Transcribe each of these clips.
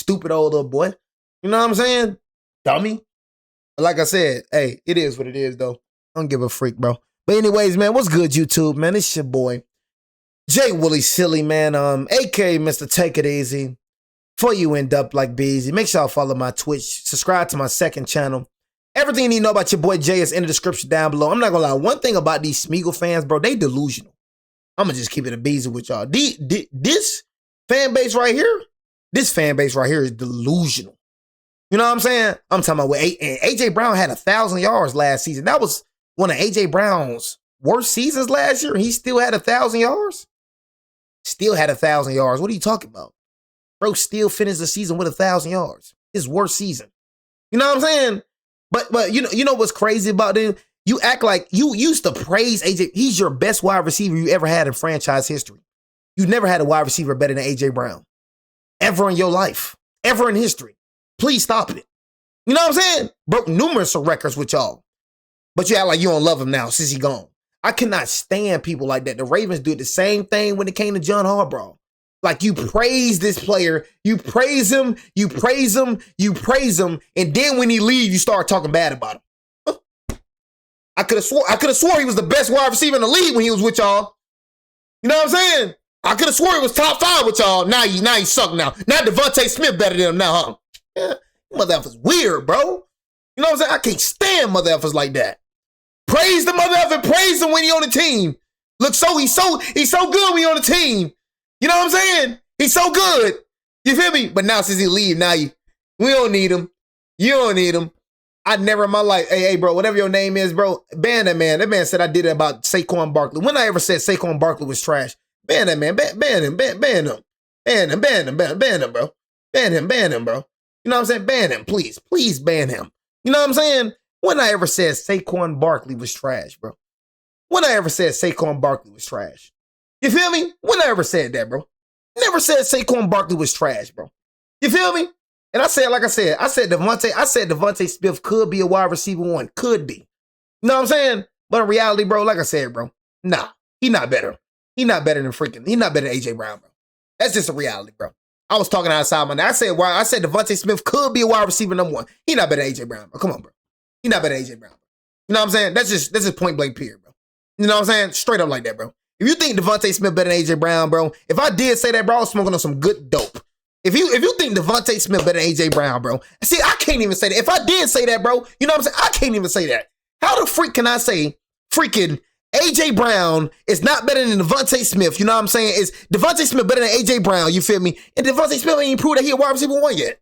stupid old little boy. You know what I'm saying? Dummy. But like I said, hey, it is what it is, though. I don't give a freak, bro. But anyways, man, what's good, YouTube, man? It's your boy, Jay Willie Silly, man. AKA Mr. Take It Easy. Before you end up like Beezy, make sure y'all follow my Twitch. Subscribe to my second channel. Everything you need to know about your boy Jay is in the description down below. I'm not gonna lie. One thing about these Smeagol fans, bro, they delusional. I'm gonna just keep it a Beezy with y'all. This fan base right here, is delusional. You know what I'm saying? I'm talking about AJ Brown had 1,000 yards last season. That was one of AJ Brown's worst seasons last year. And he still had 1,000 yards. Still had 1,000 yards. What are you talking about? Bro still finished the season with 1,000 yards. His worst season. You know what I'm saying? But you know what's crazy about him? You act like you used to praise AJ. He's your best wide receiver you ever had in franchise history. You never had a wide receiver better than AJ Brown. Ever in your life. Ever in history. Please stop it. You know what I'm saying? Broke numerous records with y'all. But you act like you don't love him now since he gone. I cannot stand people like that. The Ravens do the same thing when it came to John Harbaugh. Like you praise this player, you praise him, you praise him, you praise him, and then when he leaves, you start talking bad about him. I could have swore he was the best wide receiver in the league when he was with y'all. You know what I'm saying? I could have swore he was top 5 with y'all. Now he suck now. Now Devontae Smith better than him now, huh? Yeah, mother effer's weird, bro. You know what I'm saying? I can't stand mother effers like that. Praise the mother effer, praise him when he on the team. Look, he's so good when he on the team. You know what I'm saying? He's so good. You feel me? But now since he leave, we don't need him. You don't need him. I never in my life, hey, bro, whatever your name is, bro, ban that man. That man said I did it about Saquon Barkley. When I ever said Saquon Barkley was trash, ban that man. Ban him, ban him. Ban him, bro. Ban him, bro. You know what I'm saying? Ban him, please. Please ban him. You know what I'm saying? When I ever said Saquon Barkley was trash, bro. When I ever said Saquon Barkley was trash. You feel me? When I ever said that, bro? Never said Saquon Barkley was trash, bro. You feel me? And I said Devontae Smith could be a wide receiver 1. Could be. You know what I'm saying? But in reality, bro, like I said, bro, nah, he not better. He not better than AJ Brown, bro. That's just a reality, bro. I was talking outside my neck. I said Devontae Smith could be a wide receiver number 1. He not better than AJ Brown, bro. Come on, bro. He not better than AJ Brown, bro. You know what I'm saying? That's just point blank period, bro. You know what I'm saying? Straight up like that, bro. If you think Devontae Smith better than AJ Brown, bro, if I did say that, bro, I was smoking on some good dope. If you think Devontae Smith better than AJ Brown, bro, see, I can't even say that. If I did say that, bro, you know what I'm saying? I can't even say that. How the freak can I say freaking AJ Brown is not better than Devontae Smith? You know what I'm saying? Is Devontae Smith better than AJ Brown? You feel me? And Devontae Smith ain't proved that he a wide receiver 1 yet.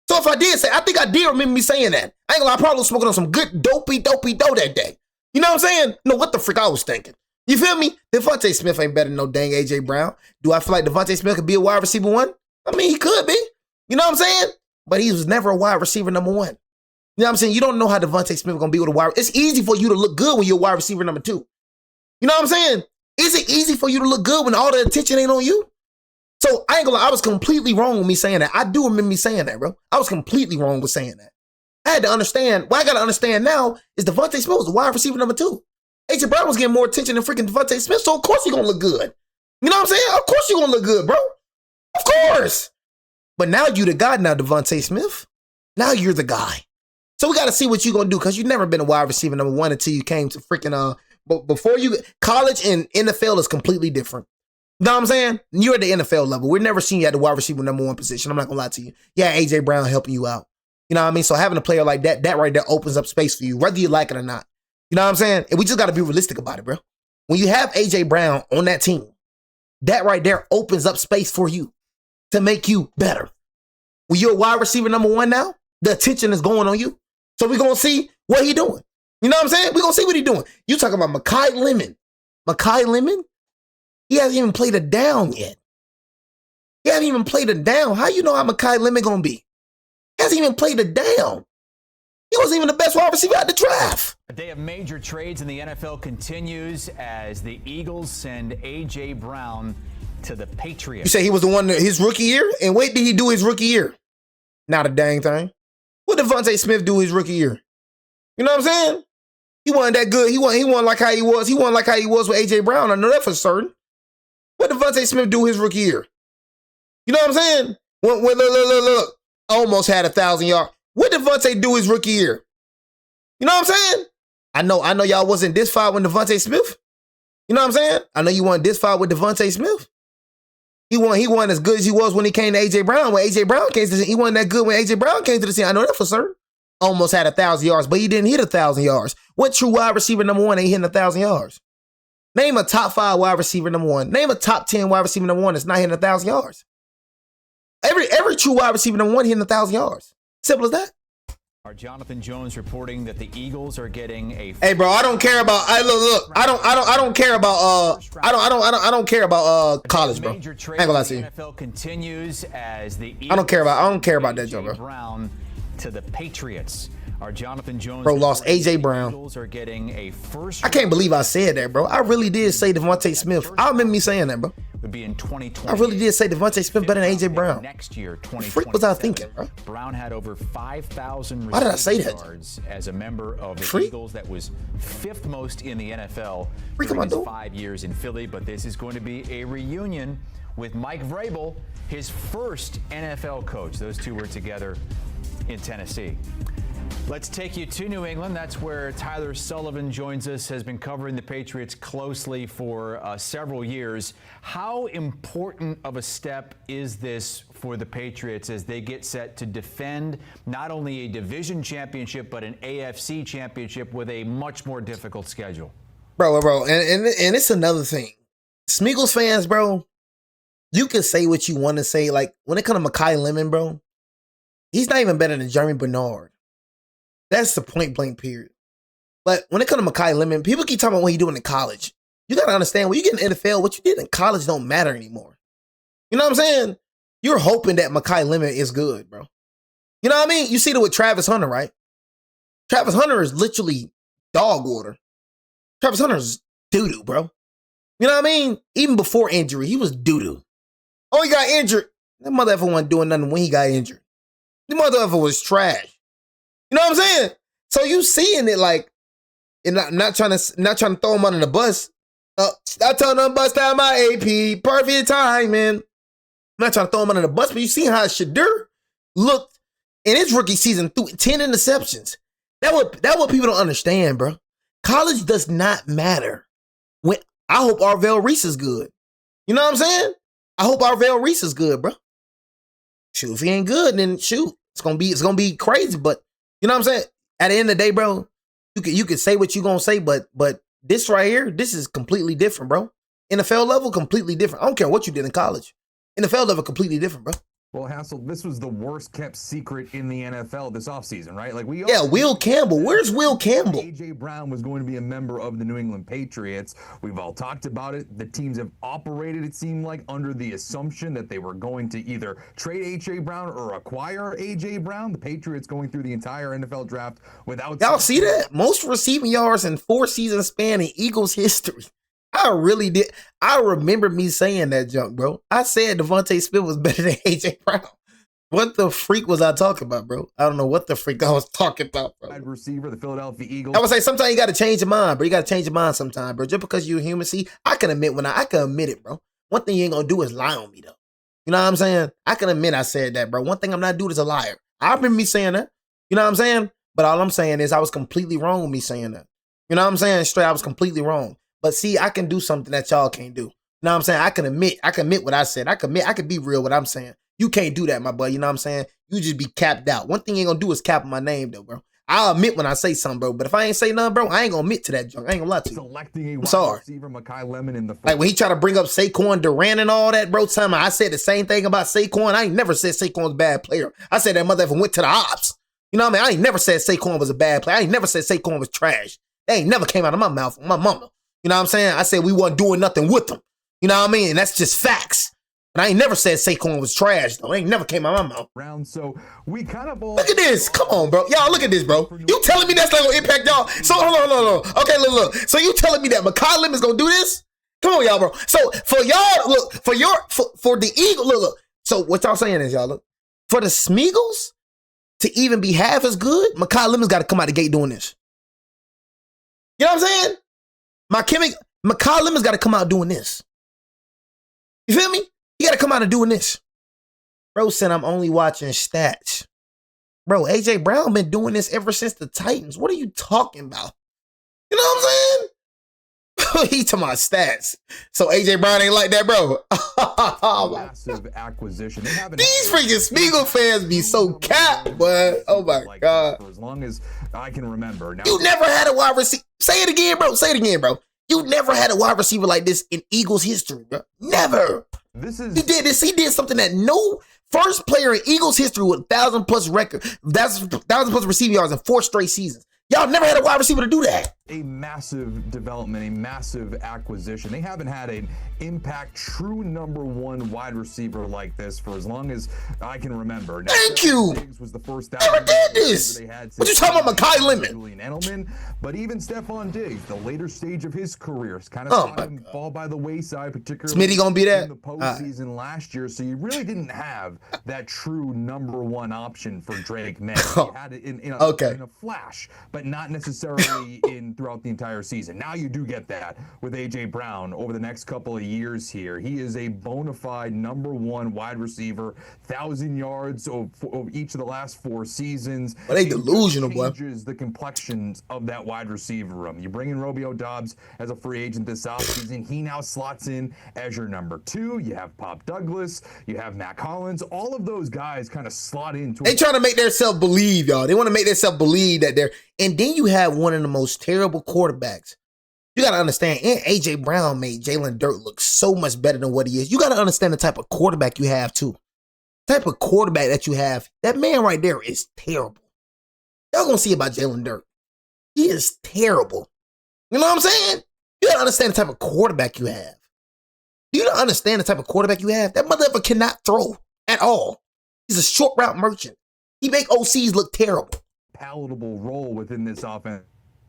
So if I did say, I think I did remember me saying that. I ain't gonna lie, I probably was smoking on some good dopey dough that day. You know what I'm saying? No, what the freak I was thinking. You feel me? Devontae Smith ain't better than no dang AJ Brown. Do I feel like Devontae Smith could be a wide receiver 1? I mean, he could be. You know what I'm saying? But he was never a wide receiver number 1. You know what I'm saying? You don't know how Devontae Smith gonna be with a wide. It's easy for you to look good when you're a wide receiver number 2. You know what I'm saying? Is it easy for you to look good when all the attention ain't on you? So I ain't gonna lie, I was completely wrong with me saying that. I do remember me saying that, bro. I was completely wrong with saying that. I had to understand. What I gotta understand now is Devontae Smith was the wide receiver number 2. AJ Brown was getting more attention than freaking Devontae Smith, so of course he gonna look good. You know what I'm saying? Of course you gonna look good, bro. Of course. But now you the guy now, Devontae Smith. Now you're the guy. So we got to see what you going to do, because you've never been a wide receiver number 1 until you came to freaking, but before you, college and NFL is completely different. You know what I'm saying? You're at the NFL level. We've never seen you at the wide receiver number 1 position. I'm not going to lie to you. Yeah, AJ Brown helping you out. You know what I mean? So having a player like that right there opens up space for you, whether you like it or not. You know what I'm saying? And we just got to be realistic about it, bro. When you have AJ Brown on that team, that right there opens up space for you to make you better. When you're a wide receiver number 1 now, the attention is going on you. So we're going to see what he doing. You know what I'm saying? We're going to see what he doing. You talking about Mekhi Lemon. Mekhi Lemon? He hasn't even played a down yet. He hasn't even played a down. How you know how Mekhi Lemon going to be? He hasn't even played a down. He wasn't even the best wide receiver at the draft. A day of major trades in the NFL continues as the Eagles send A.J. Brown to the Patriots. You say he was the one his rookie year? And wait, did he do his rookie year? Not a dang thing. What did Devontae Smith do his rookie year? You know what I'm saying? He wasn't that good. He wasn't like how he was. He wasn't like how he was with A.J. Brown. I know that for certain. What did Devontae Smith do his rookie year? You know what I'm saying? Look. almost had 1,000 yards. What did Devontae do his rookie year? You know what I'm saying? I know y'all wasn't this far with Devontae Smith. You know what I'm saying? I know you weren't this far with Devontae Smith. He wasn't as good as he was when he came to A.J. Brown. When A.J. Brown came to the scene, he wasn't that good when A.J. Brown came to the scene. I know that for certain. Almost had 1,000 yards, but he didn't hit 1,000 yards. What true wide receiver number one ain't hitting 1,000 yards? Name a top 5 wide receiver number one. Name a top 10 wide receiver number one that's not hitting 1,000 yards. Every true wide receiver number one hitting 1,000 yards. Simple as that. Our Jonathan Jones reporting that the Eagles are getting a. Hey, bro, I don't care about. Look. I don't care about. I don't care about college, bro. I ain't gonna lie to you. NFL continues as the Eagles I don't care about that, Joe, bro. Brown to the Patriots. Our Jonathan Jones bro lost A.J. Brown. Eagles are getting a first. I can't believe I said that, bro. I really did say Devontae Smith. I remember me saying that, bro. Would be in 2020. I really did say Devontae Smith better than A.J. Brown. Next year, 2020. Freak was I thinking, bro? Brown had over 5,000 Why did I say that? yards as a member of the Freak? Eagles. That was 5th most in the NFL Freak during am I his doing? 5 years in Philly. But this is going to be a reunion with Mike Vrabel, his first NFL coach. Those two were together in Tennessee. Let's take you to New England. That's where Tyler Sullivan joins us, has been covering the Patriots closely for several years. How important of a step is this for the Patriots as they get set to defend not only a division championship, but an AFC championship with a much more difficult schedule? Bro, and it's another thing. Smeagol's fans, bro, you can say what you want to say. Like, when it comes to Mekhi Lemon, bro, he's not even better than Jeremy Bernard. That's the point blank period. But when it comes to Mekhi Lemon, people keep talking about what he's doing in college. You got to understand, when you get in the NFL, what you did in college don't matter anymore. You know what I'm saying? You're hoping that Mekhi Lemon is good, bro. You know what I mean? You see that with Travis Hunter, right? Travis Hunter is literally dog water. Travis Hunter is doo-doo, bro. You know what I mean? Even before injury, he was doo-doo. Oh, he got injured. That motherfucker wasn't doing nothing when he got injured. The motherfucker was trash. You know what I'm saying? So you seeing it like, and not trying to throw him under the bus. I told him bust out my AP, perfect timing. I'm not trying to throw him under the bus, but you see how Shadur looked in his rookie season through 10 interceptions. That what people don't understand, bro. College does not matter. When I hope Arvell Reese is good. You know what I'm saying? I hope Arvell Reese is good, bro. Shoot, if he ain't good, then shoot, it's gonna be crazy. But you know what I'm saying? At the end of the day, bro, you can say what you gonna say, but this right here, this is completely different, bro. NFL level, completely different. I don't care what you did in college. NFL level, completely different, bro. Well, Hassel, this was the worst kept secret in the NFL this offseason, right? Like Will Campbell. Where's Will Campbell? A.J. Brown was going to be a member of the New England Patriots. We've all talked about it. The teams have operated, it seemed like, under the assumption that they were going to either trade A.J. Brown or acquire A.J. Brown. The Patriots going through the entire NFL draft without... Y'all see that? Most receiving yards in 4-season span in Eagles history. I really did. I remember me saying that junk, bro. I said Devontae Smith was better than A.J. Brown. What the freak was I talking about, bro? I don't know what the freak I was talking about, bro. Wide receiver, the Philadelphia Eagles. I would say sometimes you got to change your mind, bro. You got to change your mind sometimes, bro. Just because you're human. See, I can admit I can admit it, bro. One thing you ain't going to do is lie on me, though. You know what I'm saying? I can admit I said that, bro. One thing I'm not doing is a liar. I remember me saying that. You know what I'm saying? But all I'm saying is I was completely wrong with me saying that. You know what I'm saying? Straight, I was completely wrong. But see, I can do something that y'all can't do. You know what I'm saying? I can admit what I said. I can be real what I'm saying. You can't do that, my boy. You know what I'm saying? You just be capped out. One thing you ain't gonna do is cap my name, though, bro. I'll admit when I say something, bro. But if I ain't say nothing, bro, I ain't gonna admit to that junk. I ain't gonna lie to you. Selecting a I'm wide sorry. receiver, Mekhi Lemon in the first. Like when he tried to bring up Saquon Durant and all that, bro, time I said the same thing about Saquon. I ain't never said Saquon's a bad player. I said that motherfucker went to the ops. You know what I mean? I ain't never said Saquon was a bad player. I ain't never said Saquon was trash. That ain't never came out of my mouth, my mama. You know what I'm saying? I said we wasn't doing nothing with them. You know what I mean? And that's just facts. And I ain't never said Saquon was trash, though. It ain't never came out of my mouth. Round, so we kind of all look at this. Come on, bro. Y'all, look at this, bro. You telling me that's not going to impact y'all? So, hold on. Okay, look. So you telling me that Mekhi Lemon is going to do this? Come on, y'all, bro. So for y'all, look, for the Eagles, look. So what y'all saying is, y'all, look, for the Smeagol's to even be half as good, Mekhi Lemon's got to come out the gate doing this. You know what I'm saying? Mekhi Lemon's got to come out doing this. You feel me? He got to come out and doing this. Bro said I'm only watching stats. Bro, AJ Brown been doing this ever since the Titans. What are you talking about? You know what I'm saying? He talking about stats. So AJ Brown ain't like that, bro. Massive acquisition. These freaking Smeagol fans be so capped, boy. Oh my God. For as long as I can remember. Now, you never had a wide receiver. Say it again, bro. Say it again, bro. You never had a wide receiver like this in Eagles history, bro. Never. He did this. He did something that no first player in Eagles history with 1,000+ record, 1,000+ receiving yards in 4 straight seasons. Y'all never had a wide receiver to do that. A massive development, a massive acquisition. They haven't had an impact, true #1 wide receiver like this for as long as I can remember. Now, thank you. Was the first never did this. What you talking about, Mekhi Lemon? But even Stephon Diggs, the later stage of his career, kind of saw him fall by the wayside, particularly Smitty gonna be that in the postseason last year. So you really didn't have that true #1 option for Drake May. You had it in a flash, but not necessarily throughout the entire season. Now you do get that with AJ Brown over the next couple of years here. He is a bona fide #1 wide receiver, 1,000 yards of each of the last 4 seasons. But they delusional, boy. Changes the complexions of that wide receiver room. You bring in Romeo Doubs as a free agent this offseason. He now slots in as your #2. You have Pop Douglas. You have Matt Collins. All of those guys kind of slot into. They trying to make themselves believe, y'all. They want to make themselves believe that they're. And then you have one of the most terrible quarterbacks. You got to understand, and A.J. Brown made Jalen Dirt look so much better than what he is. You got to understand the type of quarterback you have, too. The type of quarterback that you have. That man right there is terrible. Y'all going to see about Jalen Dirt. He is terrible. You know what I'm saying? You got to understand the type of quarterback you have. Do you understand the type of quarterback you have? That motherfucker cannot throw at all. He's a short route merchant. He make OCs look terrible. Palatable role within this offense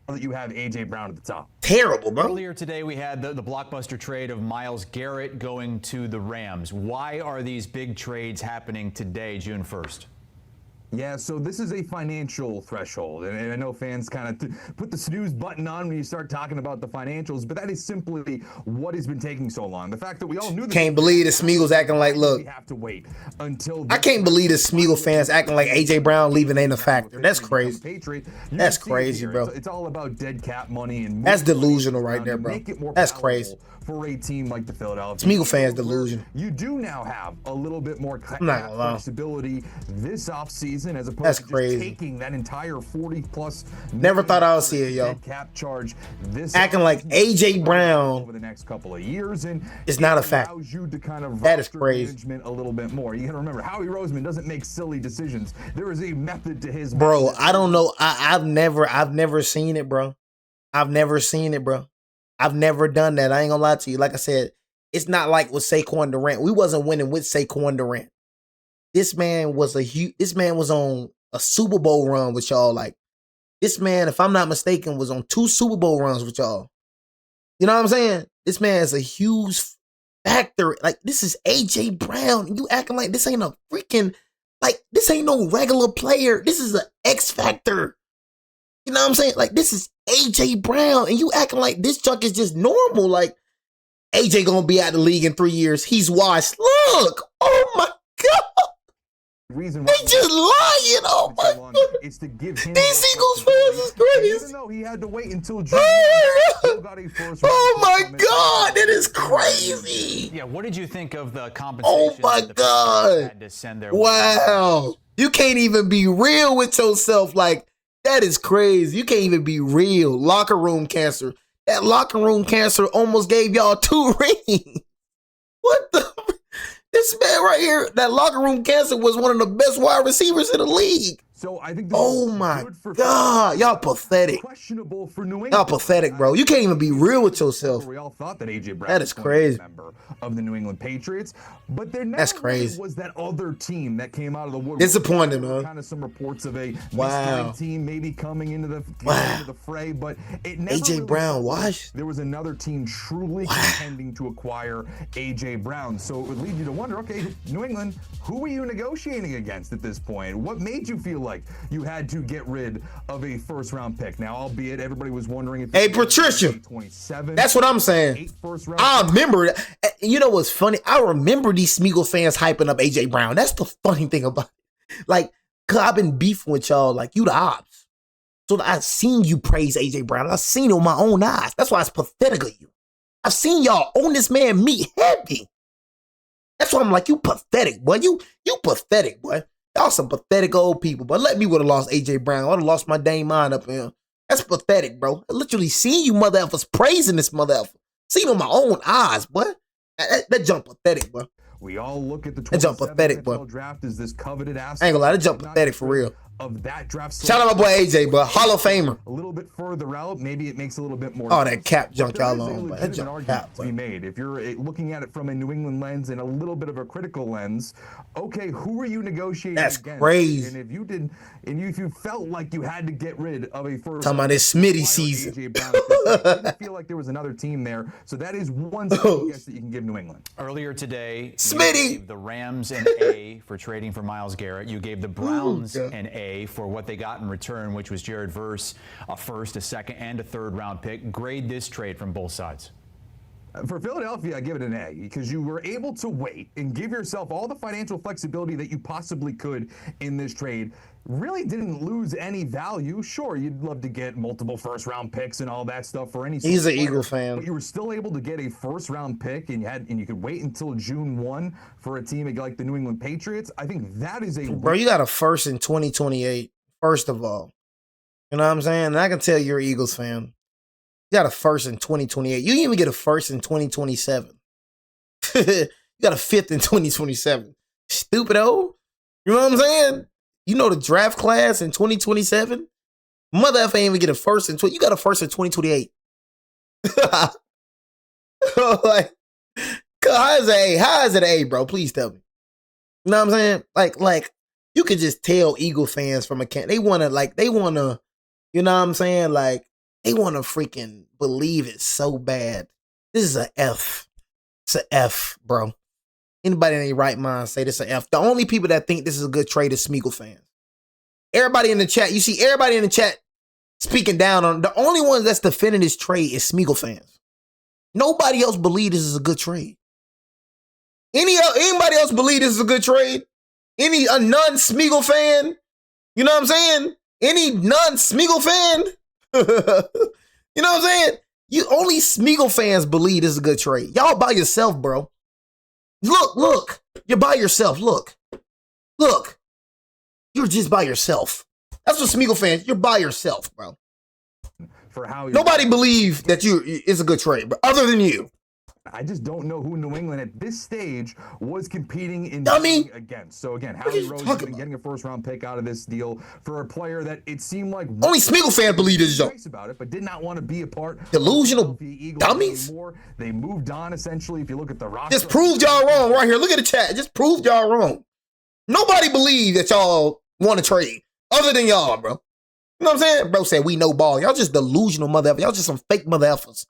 that you have AJ Brown at the top. Terrible, bro. Earlier today, we had the blockbuster trade of Myles Garrett going to the Rams. Why are these big trades happening today, June 1st? Yeah, so this is a financial threshold, and I know fans kind of put the snooze button on when you start talking about the financials, but that is simply what has been taking so long. The fact that we all knew this. Can't believe the Smeagol's acting like, look. We have to wait until. I can't believe the Smeagol fans acting like AJ Brown leaving ain't a factor. That's crazy. That's crazy, bro. It's all about dead cap money and. That's delusional right there, bro. That's crazy. For a team like the Philadelphia Smeagol fans delusional. You do now have a little bit more flexibility this offseason as opposed to just taking that entire 40+ Never thought I would see it, yo. Cap charge this acting like AJ Brown over the next couple of years, and it's not a fact. You to kind of that is crazy. Management a little bit more. You got to remember, Howie Roseman doesn't make silly decisions. There is a method to his. Bro, I don't know. I've never seen it, bro. I've never seen it, bro. I've never done that. I ain't gonna lie to you. Like I said, it's not like with Saquon Durant. We wasn't winning with Saquon Durant. This man was on a Super Bowl run with y'all. Like, this man, if I'm not mistaken, was on 2 Super Bowl runs with y'all. You know what I'm saying? This man is a huge factor. Like, this is AJ Brown. You acting like this ain't a freaking, like, this ain't no regular player. This is an X factor. You know what I'm saying? Like, this is AJ Brown, and you acting like this junk is just normal. Like, AJ gonna be out of the league in 3 years. He's washed. Look, oh my God. Reason why they just lying. Oh my God. It's to give him these Eagles fans is crazy. Even though he had to wait until June, oh my God, that is crazy. Yeah, what did you think of the compensation? Oh my God. Had to send their wow. You can't even be real with yourself. Like, that is crazy. You can't even be real. Locker room cancer. That locker room cancer almost gave y'all 2 rings. What the? This man right here, that locker room cancer was one of the best wide receivers in the league. So I think. Oh my God, y'all pathetic. Questionable for New England. Y'all pathetic, bro. You can't even be real with yourself. We all thought that AJ Brown. That is crazy. Was a member of the New England Patriots, but there that's crazy. Was that other team that came out of the woodwork? Disappointing, man. Kind of some reports of a mystery team maybe coming into the fray, but it never. AJ Brown, wash. There was another team truly contending to acquire AJ Brown, so it would lead you to wonder, okay, New England, who were you negotiating against at this point? What made you feel like you had to get rid of a first-round pick? Now, albeit everybody was wondering if. Hey, Patricia. 27. That's what I'm saying. 8 first-round. I remember. you know what's funny? I remember these Smeagol fans hyping up AJ Brown. That's the funny thing about it. Like, cause I've been beefing with y'all. Like, you the ops. So I've seen you praise AJ Brown. I've seen it with my own eyes. That's why it's pathetic of you. I've seen y'all own this man meat heavy. That's why I'm like, you pathetic, boy. You pathetic, boy. Y'all some pathetic old people. But let me would have lost AJ Brown. I would have lost my dang mind up here. That's pathetic, bro. I literally seen you mother effers praising this mother effer. Seen it with my own eyes, boy. That jump pathetic, boy. We all look at the That jump pathetic, NFL boy. draft as this coveted asset. I ain't gonna lie, that jump pathetic for real. Of that draft. Shout out my boy AJ, bro. Hall of Famer. A little bit further out, maybe it makes a little bit more. Oh, that cap junk There y'all is a on, but that legitimate junk argument cap, to be made. If you're looking at it from a New England lens and a little bit of a critical lens, okay, who are you negotiating That's against? crazy. And if you did, and if you felt like you had to get rid of a first, Talking about this Smitty season. AJ Brown, I didn't feel like there was another team there, so that is one guess that you can give New England. Earlier today, Smitty! you gave the Rams an A for trading for Myles Garrett. You gave the Browns an A for what they got in return, which was Jared Verse, a first, a second, and a third-round pick. Grade this trade from both sides. For Philadelphia, I give it an A because you were able to wait and give yourself all the financial flexibility that you possibly could in this trade. Really didn't lose any value. Sure, you'd love to get multiple first-round picks and all that stuff for any. He's an Eagle fan, but you were still able to get a first-round pick, and you could wait until June 1 for a team like the New England Patriots. I think that is a bro. You got a first in 2028. First of all, you know what I'm saying? And I can tell you're an Eagles fan. You got a first in 2028. You didn't even get a first in 2027. You got a fifth in 2027. Stupido. You know what I'm saying? You know the draft class in 2027? Mother F ain't even get a first in 20. You got a first in 2028. Like, how is it A? How is it A, bro? Please tell me. You know what I'm saying? Like you could just tell Eagle fans from a camp. They wanna, you know what I'm saying? Like, they wanna freaking believe it so bad. This is an F. It's an F, bro. Anybody in their right mind say this is an F. The only people that think this is a good trade is Smeagol fans. Everybody in the chat, you see everybody in the chat speaking down on the only ones that's defending this trade is Smeagol fans. Nobody else believe this is a good trade. Anybody else believe this is a good trade? A non-Smeagol fan? You know what I'm saying? Any non-Smeagol fan? You know what I'm saying? Only Smeagol fans believe this is a good trade. Y'all by yourself, bro. Look. You're by yourself. Look. You're just by yourself. That's what Smeagol fans, you're by yourself, bro. For how nobody believes that it's a good trade, bro, other than you. I just don't know who New England at this stage was competing in against. So again, Howie Roseman getting a first-round pick out of this deal for a player that it seemed like only Smeagol fans believe this joke about it, but did not want to be a part. Delusional dummies. They moved on essentially. If you look at the roster, just proved y'all wrong right here. Look at the chat. Just proved y'all wrong. Nobody believed that y'all want to trade other than y'all, bro. You know what I'm saying? Bro said we know ball. Y'all just delusional mother effers. Y'all just some fake mother effers.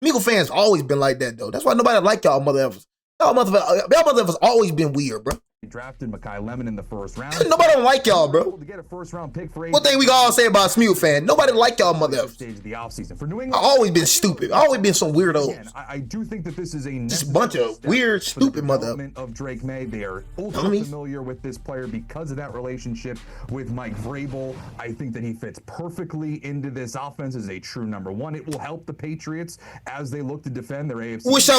Eagle fans always been like that, though. That's why nobody like y'all mother effers. Y'all mother effers always been weird, bro. He drafted Mekhi Lemon in the first round. Nobody don't like y'all, bro. To get a first-round pick for what thing we can all say about Smeagol fan? Nobody like y'all mother effers. Stage of the offseason for New England. I always been stupid. I always been some weirdos. Again, I do think that this is just a bunch of weird, stupid mother of Drake May. They are ultra familiar with this player because of that relationship with Mike Vrabel. I think that he fits perfectly into this offense as a true number one. It will help the Patriots as they look to defend their AFC. I wish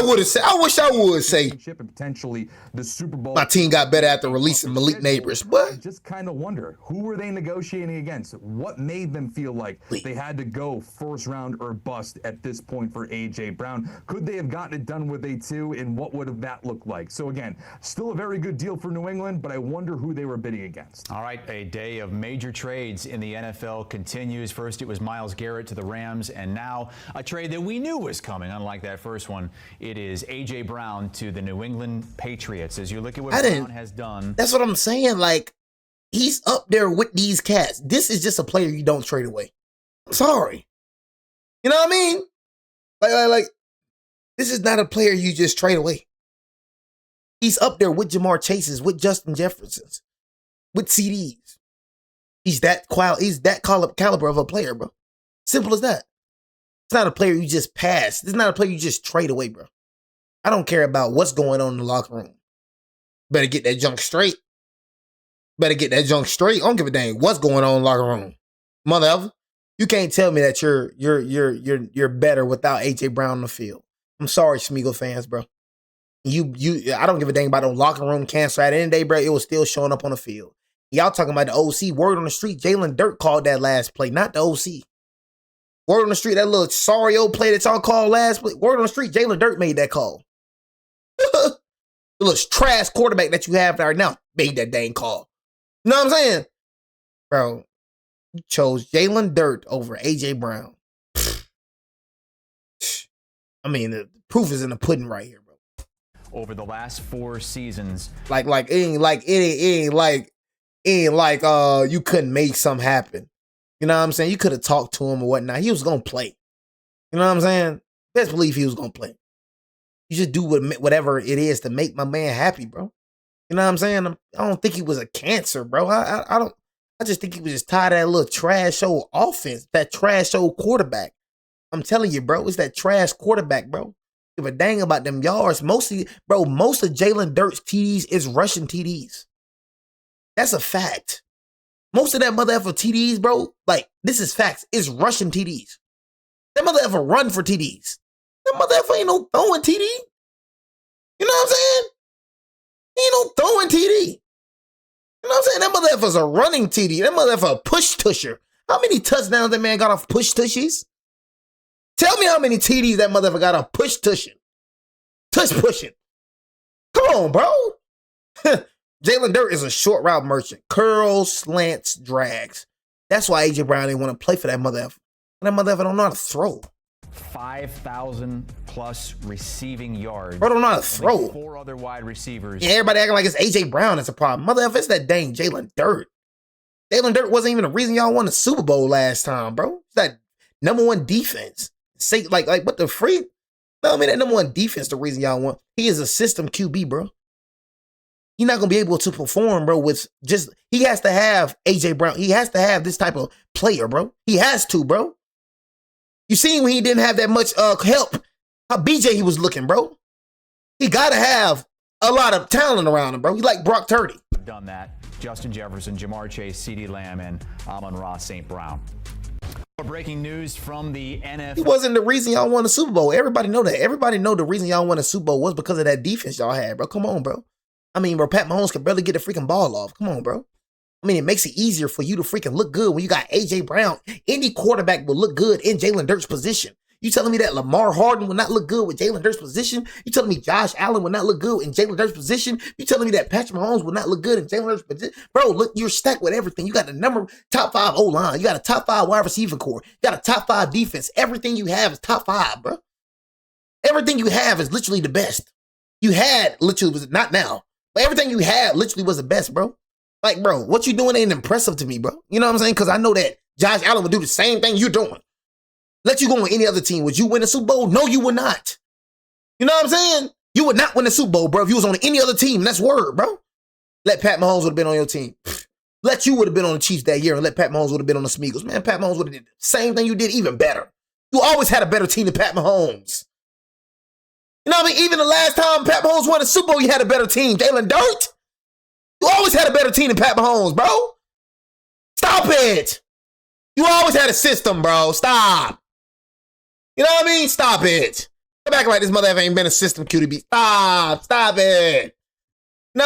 I would say. And potentially the Super Bowl. My team got better after releasing Malik Neighbors, but I just kind of wonder, who were they negotiating against? What made them feel like they had to go first round or bust at this point for AJ Brown? Could they have gotten it done with a 2, and what would have that looked like? So again, still a very good deal for New England, but I wonder who they were bidding against. All right, a day of major trades in the NFL continues. First, it was Myles Garrett to the Rams, and now a trade that we knew was coming, unlike that first one. It is AJ Brown to the New England Patriots. As you look at what Brown has done. That's what I'm saying. Like, he's up there with these cats. This is just a player you don't trade away. I'm sorry. You know what I mean? Like, this is not a player you just trade away. He's up there with Jamar Chases, with Justin Jeffersons, with CDs. He's that caliber of a player, bro. Simple as that. It's not a player you just pass. It's not a player you just trade away, bro. I don't care about what's going on in the locker room. Better get that junk straight. Better get that junk straight. I don't give a dang what's going on in the locker room. Mother, you can't tell me that you're better without AJ Brown on the field. I'm sorry, Smeagol fans, bro. I don't give a dang about no locker room cancer. At the end of the day, bro, it was still showing up on the field. Y'all talking about the OC. Word on the street, Jalen Dirt called that last play, not the OC. Word on the street, that little sorry old play that y'all called last play. Word on the street, Jalen Dirt made that call. The little trash quarterback that you have right now made that dang call. You know what I'm saying? Bro, you chose Jalen Dirt over AJ Brown. I mean, the proof is in the pudding right here, bro. Over the last 4 seasons. It ain't like you couldn't make something happen. You know what I'm saying? You could have talked to him or whatnot. He was gonna play. You know what I'm saying? Best believe he was gonna play. You just do whatever it is to make my man happy, bro. You know what I'm saying? I don't think he was a cancer, bro. I just think he was just tired of that little trash old offense, that trash old quarterback. I'm telling you, bro, it's that trash quarterback, bro. Give a dang about them yards. Most of Jalen Dirt's TDs is rushing TDs. That's a fact. Most of that mother effer TDs, bro, like, this is facts. It's rushing TDs. That mother effer run for TDs. That mother effer ain't no throwing TD. You know what I'm saying? He ain't no throwing TD. You know what I'm saying? That mother effer's a running TD. That mother effer a push tusher. How many touchdowns that man got off push tushies? Tell me how many TDs that motherfucker got off push tushing. Tush pushing. Come on, bro. Jalen Dirt is a short route merchant. Curls, slants, drags. That's why AJ Brown didn't want to play for that mother effer. That mother effer don't know how to throw. 5,000 plus receiving yards. Bro don't know how to throw. 4 other wide receivers. Yeah, everybody acting like it's AJ Brown that's a problem. Mother effer, it's that dang Jalen Dirt. Jalen Dirt wasn't even the reason y'all won the Super Bowl last time, bro. It's that #1 defense. Say like what the freak? No, I mean that #1 defense the reason y'all won. He is a system QB, bro. He's not gonna be able to perform, bro, with just he has to have AJ Brown. He has to have this type of player, bro. He has to, bro. You seen when he didn't have that much help, how BJ he was looking, bro. He gotta have a lot of talent around him, bro. He like Brock Purdy. Done that. Justin Jefferson, Jamar Chase, CeeDee Lamb, and Amon-Ra St. Brown. Breaking news from the NFL. He wasn't the reason y'all won the Super Bowl. Everybody know that. Everybody know the reason y'all won the Super Bowl was because of that defense y'all had, bro. Come on, bro. I mean, bro, Pat Mahomes could barely get the freaking ball off. Come on, bro. I mean, it makes it easier for you to freaking look good when you got AJ Brown. Any quarterback will look good in Jalen Dirt's position. You telling me that Lamar Harden will not look good with Jalen Dirt's position? You telling me Josh Allen will not look good in Jalen Dirt's position? You telling me that Patrick Mahomes will not look good in Jalen Dirt's position? Bro, look, you're stacked with everything. You got the top 5 O-line. You got a top 5 wide receiver core. You got a top 5 defense. Everything you have is top 5, bro. Everything you have is literally the best. You had literally, was not now, but everything you had literally was the best, bro. Like, bro, what you doing ain't impressive to me, bro. You know what I'm saying? Because I know that Josh Allen would do the same thing you're doing. Let you go on any other team. Would you win a Super Bowl? No, you would not. You know what I'm saying? You would not win a Super Bowl, bro, if you was on any other team. That's word, bro. Let Pat Mahomes would have been on your team. Let you would have been on the Chiefs that year and let Pat Mahomes would have been on the Smeagol's. Man, Pat Mahomes would have did the same thing you did, even better. You always had a better team than Pat Mahomes. You know what I mean? Even the last time Pat Mahomes won a Super Bowl, you had a better team. Jalen Dirt, you always had a better team than Pat Mahomes, bro. Stop it. You always had a system, bro. Stop. You know what I mean? Stop it. Come back like this mother ain't been a system QB. Stop it.